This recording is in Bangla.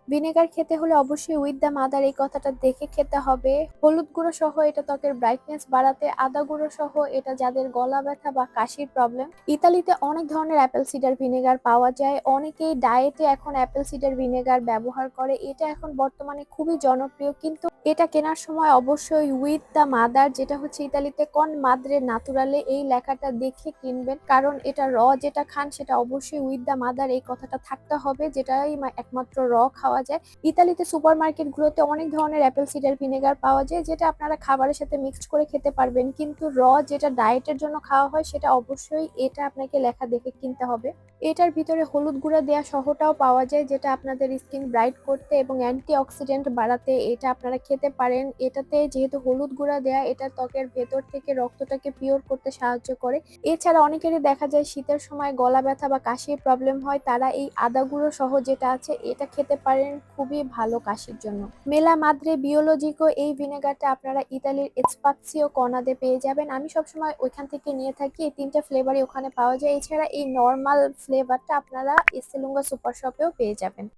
ভিনেগার খেতে হলে অবশ্যই উইথ দ্য মাদার এই কথাটা দেখে খেতে হবে। হলুদ গুঁড়ো সহ এটা ত্বকের ব্রাইটনেস বাড়াতে, আদা গুঁড়ো সহ এটা যাদের গলা ব্যথা বা কাশির প্রবলেম। ইতালিতে অনেক ধরনের অ্যাপেল সিডার ভিনেগার পাওয়া যায়। অনেকেই ডায়েটে এখন অ্যাপেল সিডার ভিনেগার ব্যবহার করে। এটা এখন বর্তমানে খুবই জনপ্রিয়, কিন্তু এটা কেনার সময় অবশ্যই উইথ দ্য মাদার, যেটা হচ্ছে ইতালিতে কন মাদ্রে ন্যাতুরালে, এই লেখাটা দেখে কিনবেন। কারণ এটা যেটা খান সেটা অবশ্যই উইথ দ্য মাদার এই কথাটা থাকতে হবে, যেটাই একমাত্র খাওয়া যায়। ইতালিতে সুপার মার্কেট গুলোতে অনেক ধরনের অ্যাপেল সিডার ভিনেগার পাওয়া যায়, যেটা আপনারা খাবারের সাথে মিক্সড করে খেতে পারবেন, কিন্তু যেটা ডায়েটের জন্য খাওয়া হয় সেটা অবশ্যই এটা আপনাকে লেখা দেখে কিনতে হবে। এটার ভিতরে হলুদ গুঁড়া দেয়া সহটাও পাওয়া যায়, যেটা আপনাদের স্কিন ব্রাইট করতে এবং অ্যান্টি অক্সিডেন্ট বাড়াতে এটা আপনারা খেতে পারেন। এটাতে যেহেতু হলুদ গুঁড়া দেয়া, এটা ত্বকের ভেতর থেকে রক্তটাকে পিওর করতে সাহায্য করে। এছাড়া অনেকেরই দেখা যায় শীতের সময় গলা ব্যথা বা কাশির প্রবলেম হয়, তারা এই আদা গুঁড়ো সহ যেটা আছে এটা খেতে পারেন, খুবই ভালো কাশির জন্য। মেলা মাদ্রে বিওলজিকো এই ভিনেগারটা আপনারা ইতালির এসপাসিও কর্নাতে পেয়ে যাবেন। আমি সবসময় ওইখান থেকে নিয়ে থাকি, এই ৩টা ফ্লেভারই ওখানে পাওয়া যায়। এছাড়া এই নরমাল ফ্লেভারটা আপনারা এসেলুঙ্গা সুপার শপেও পেয়ে যাবেন।